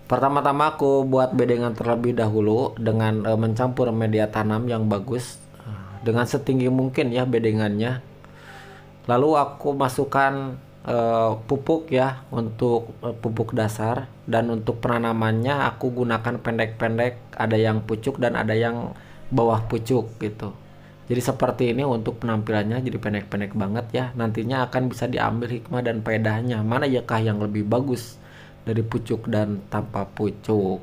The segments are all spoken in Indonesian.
Pertama-tama aku buat bedengan terlebih dahulu dengan mencampur media tanam yang bagus dengan setinggi mungkin ya bedengannya. Lalu aku masukkan pupuk ya untuk pupuk dasar, dan untuk penanamannya aku gunakan pendek-pendek, ada yang pucuk dan ada yang bawah pucuk gitu. Jadi seperti ini untuk penampilannya, jadi pendek-pendek banget ya. Nantinya akan bisa diambil hikmah dan faedahnya. Mana yakah yang lebih bagus dari pucuk dan tanpa pucuk.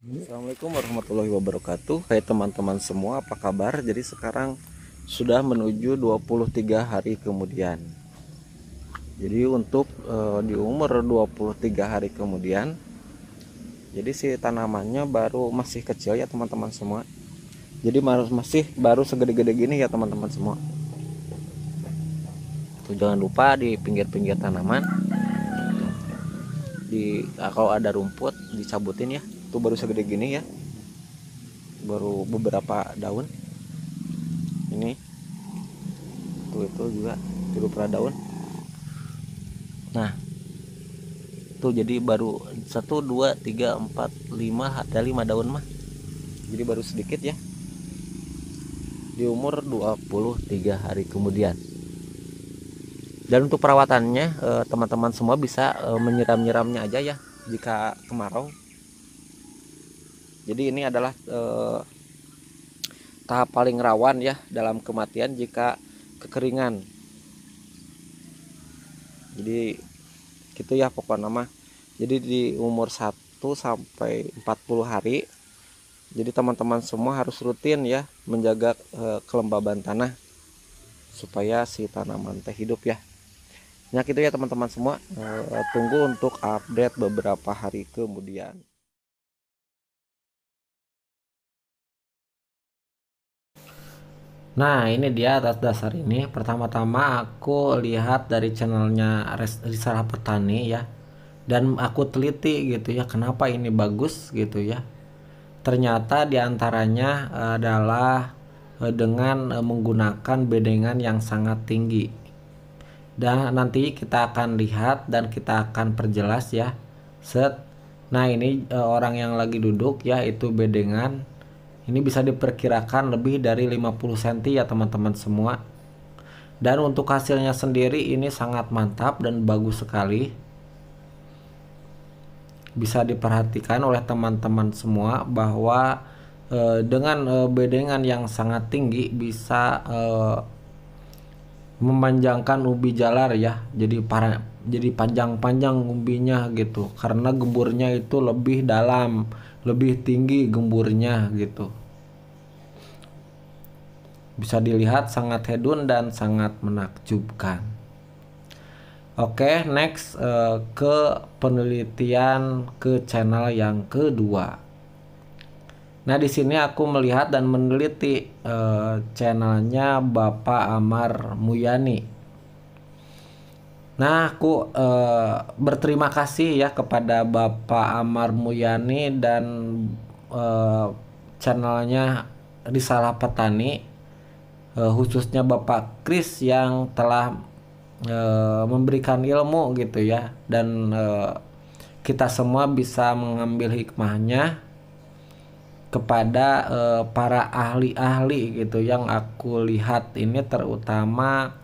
Assalamualaikum warahmatullahi wabarakatuh. Hai teman-teman semua, apa kabar? Jadi sekarang sudah menuju 23 hari kemudian. Jadi untuk di umur 23 hari kemudian, jadi si tanamannya baru masih kecil ya teman-teman semua. Jadi masih baru segede-gede gini ya teman-teman semua. Tuh, jangan lupa di pinggir-pinggir tanaman kalau ada rumput dicabutin ya. Tuh baru segede gini ya. Baru beberapa daun. Ini tuh, itu juga beberapa daun. Nah, tuh jadi baru 1 2 3 4 5, ada 5 daun mah. Jadi baru sedikit ya. Di umur 23 hari kemudian. Dan untuk perawatannya teman-teman semua bisa menyiram-nyiramnya aja ya jika kemarau. Jadi ini adalah tahap paling rawan ya dalam kematian jika kekeringan. Jadi gitu ya pokoknya mah. Jadi di umur 1 sampai 40 hari, jadi teman-teman semua harus rutin ya menjaga kelembaban tanah supaya si tanaman teh hidup ya. Nah gitu ya teman-teman semua, tunggu untuk update beberapa hari kemudian. Nah ini dia atas dasar ini. Pertama-tama aku lihat dari channelnya Risalah Petani ya, dan aku teliti gitu ya kenapa ini bagus gitu ya. Ternyata diantaranya adalah dengan menggunakan bedengan yang sangat tinggi. Dan nanti kita akan lihat dan kita akan perjelas ya. Set. Nah ini orang yang lagi duduk ya, itu bedengan. Ini bisa diperkirakan lebih dari 50 cm ya teman-teman semua. Dan untuk hasilnya sendiri ini sangat mantap dan bagus sekali. Bisa diperhatikan oleh teman-teman semua bahwa dengan bedengan yang sangat tinggi bisa memanjangkan ubi jalar ya. Jadi panjang-panjang umbinya gitu. Karena gemburnya itu lebih dalam, lebih tinggi gemburnya gitu. Bisa dilihat sangat hedon dan sangat menakjubkan. Oke, next ke penelitian ke channel yang kedua. Nah, di sini aku melihat dan meneliti channelnya Bapak Amar Muyani. Nah, aku berterima kasih ya kepada Bapak Amar Muyani dan channelnya Risalah Petani, khususnya Bapak Kris yang telah memberikan ilmu gitu ya, dan kita semua bisa mengambil hikmahnya kepada para ahli-ahli gitu yang aku lihat ini, terutama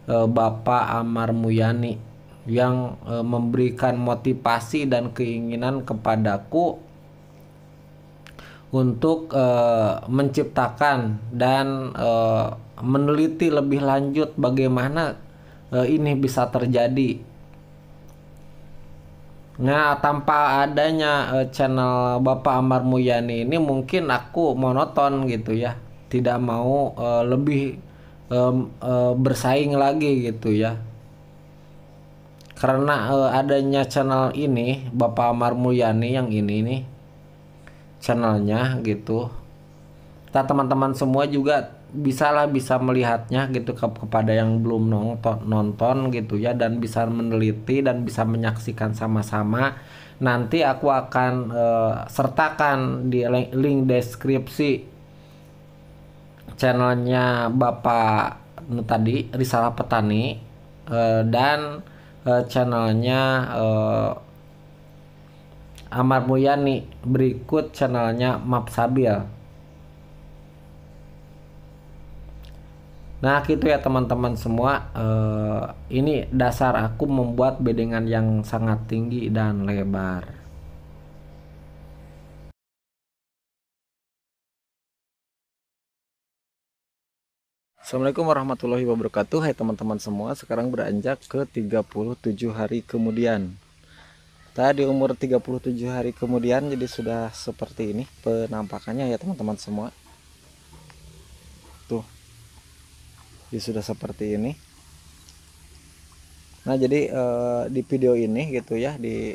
Bapak Amar Muyani yang memberikan motivasi dan keinginan kepadaku untuk menciptakan dan meneliti lebih lanjut bagaimana ini bisa terjadi. Nah, tanpa adanya channel Bapak Amar Muyani ini mungkin aku monoton gitu ya, tidak mau lebih bersaing lagi gitu ya. Karena adanya channel ini Bapak Amar Muyani yang ini nih channelnya gitu. Kita teman-teman semua juga bisa melihatnya gitu kepada yang belum nonton gitu ya, dan bisa meneliti dan bisa menyaksikan sama-sama. Nanti aku akan sertakan di link deskripsi channelnya Bapak tadi Risalah Petani, dan channelnya Amar Muyani, berikut channelnya Map Sabil. Nah gitu ya teman-teman semua, ini dasar aku membuat bedengan yang sangat tinggi dan lebar. Assalamualaikum warahmatullahi wabarakatuh. Hai teman-teman semua, sekarang beranjak ke 37 hari kemudian. Tadi umur 37 hari kemudian, jadi sudah seperti ini penampakannya ya teman-teman semua. Tuh, jadi sudah seperti ini. Nah jadi di video ini gitu ya, di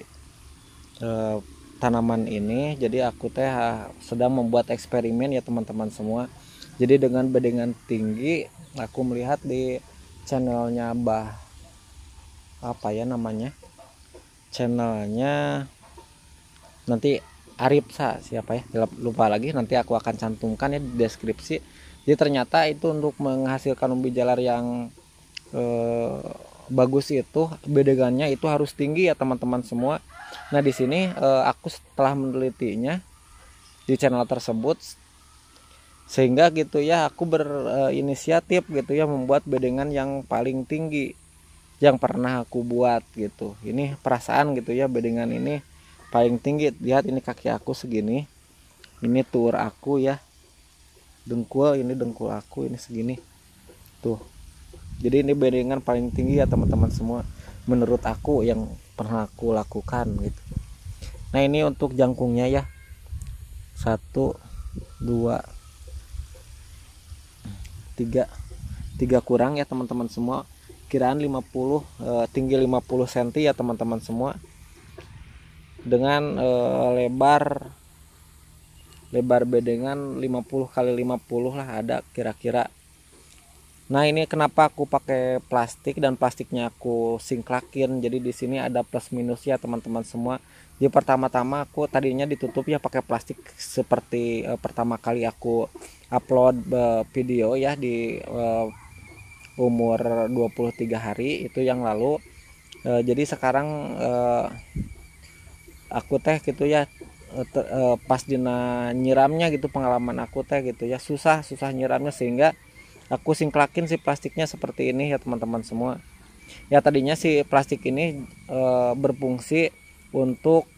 tanaman ini, jadi aku teh sedang membuat eksperimen ya teman-teman semua. Jadi dengan bedengan tinggi, aku melihat di channelnya apa ya namanya, channelnya nanti Arifsa siapa ya, lupa lagi, nanti aku akan cantumkan ya di deskripsi. Jadi ternyata itu untuk menghasilkan umbi jalar yang bagus itu bedengannya itu harus tinggi ya teman-teman semua. Nah di sini aku setelah menelitinya di channel tersebut, sehingga gitu ya aku berinisiatif gitu ya membuat bedengan yang paling tinggi yang pernah aku buat gitu. Ini perasaan gitu ya, bedengan ini paling tinggi. Lihat ini kaki aku segini, ini tur aku ya, dengkul, ini dengkul aku ini segini tuh. Jadi ini bedengan paling tinggi ya teman-teman semua menurut aku yang pernah aku lakukan gitu. Nah ini untuk jangkungnya ya, 1 2 3 kurang ya teman-teman semua, kiraan 50 tinggi 50 cm ya teman-teman semua, dengan lebar bedengan 50 kali 50 lah ada kira-kira. Nah ini kenapa aku pakai plastik dan plastiknya aku singklakin, jadi di sini ada plus minus ya teman-teman semua. Jadi pertama-tama aku tadinya ditutup ya pakai plastik seperti pertama kali aku upload video ya di umur 23 hari itu yang lalu. Jadi sekarang aku teh gitu ya, pas dina nyiramnya gitu, pengalaman aku teh gitu ya, susah nyiramnya, sehingga aku singklakin si plastiknya seperti ini ya teman-teman semua. Ya tadinya si plastik ini berfungsi untuk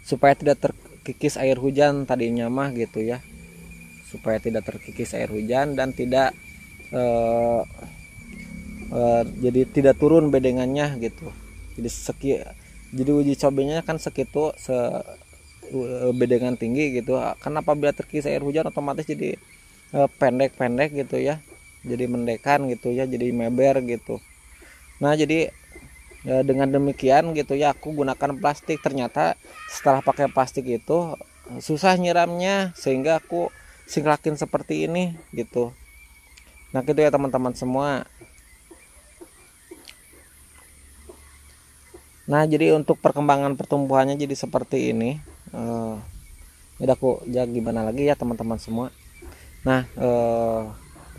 supaya tidak terkikis air hujan tadinya mah gitu ya, supaya tidak terkikis air hujan dan tidak jadi tidak turun bedengannya gitu. Jadi uji cobanya kan segitu bedengan tinggi gitu. Karena apabila terkikis air hujan otomatis jadi pendek-pendek gitu ya, jadi mendekan gitu ya, jadi meber gitu. Nah jadi dengan demikian gitu ya aku gunakan plastik. Ternyata setelah pakai plastik itu susah nyiramnya, sehingga aku singklakin seperti ini gitu. Nah gitu ya teman-teman semua. Nah jadi untuk perkembangan pertumbuhannya jadi seperti ini. Udah aku ya gimana lagi ya teman-teman semua. Nah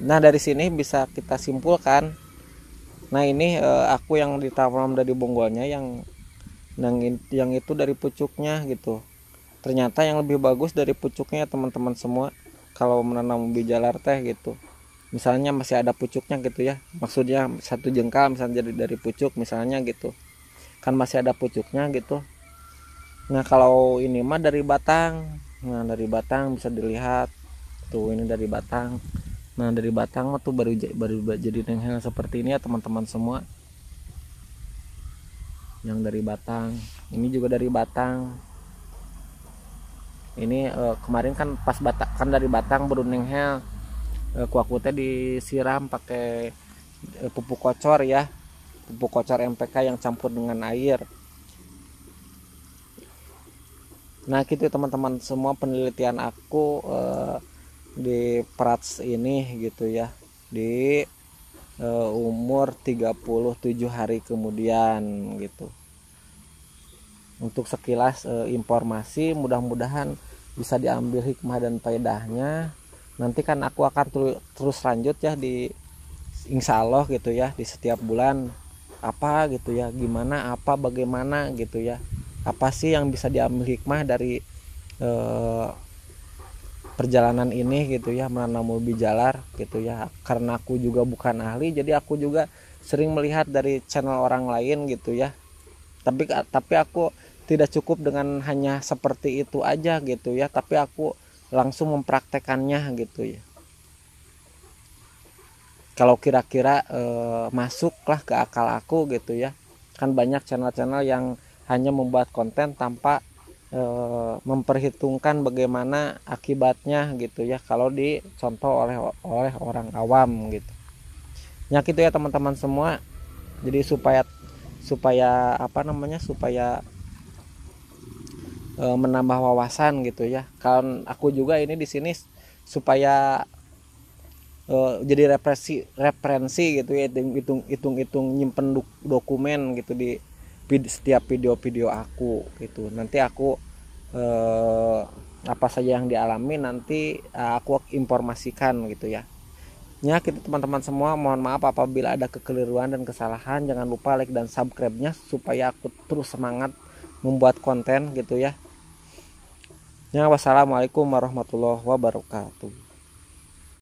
dari sini bisa kita simpulkan. Nah ini aku yang ditanam dari bonggolnya, yang itu dari pucuknya gitu. Ternyata yang lebih bagus dari pucuknya teman-teman semua kalau menanam ubi jalar teh gitu. Misalnya masih ada pucuknya gitu ya, maksudnya satu jengkal misalnya jadi dari pucuk misalnya gitu, kan masih ada pucuknya gitu. Nah kalau ini mah dari batang. Nah dari batang bisa dilihat tuh, ini dari batang. Nah dari batang tuh baru jadi nenghel seperti ini ya teman-teman semua. Yang dari batang, ini juga dari batang. Ini kemarin kan pas batang kan dari batang baru nenghel. Aku teh disiram pakai pupuk kocor ya, pupuk kocor MPK yang campur dengan air. Nah gitu teman-teman semua penelitian aku di Prats ini gitu ya, di umur 37 hari kemudian gitu. Untuk sekilas informasi, mudah-mudahan bisa diambil hikmah dan faedahnya. Nanti kan aku akan terus lanjut ya di insya Allah gitu ya, di setiap bulan apa gitu ya, gimana, apa, bagaimana gitu ya, apa sih yang bisa diambil hikmah dari perjalanan ini gitu ya, menanam ubi jalar gitu ya. Karena aku juga bukan ahli, jadi aku juga sering melihat dari channel orang lain gitu ya. Tapi aku tidak cukup dengan hanya seperti itu aja gitu ya, tapi aku langsung mempraktekannya gitu ya. Kalau kira-kira masuklah ke akal aku gitu ya. Kan banyak channel-channel yang hanya membuat konten tanpa memperhitungkan bagaimana akibatnya gitu ya kalau dicontoh oleh orang awam gitu. Ya gitu ya teman-teman semua. Jadi supaya supaya apa namanya supaya menambah wawasan gitu ya. Kan aku juga ini di sini supaya jadi referensi gitu ya, hitung nyimpen dokumen gitu di setiap video-video aku gitu. Nanti aku apa saja yang dialami nanti aku informasikan gitu ya. Ya gitu teman-teman semua, mohon maaf apabila ada kekeliruan dan kesalahan. Jangan lupa like dan subscribe-nya supaya aku terus semangat membuat konten gitu ya. Ya, wassalamualaikum warahmatullahi wabarakatuh.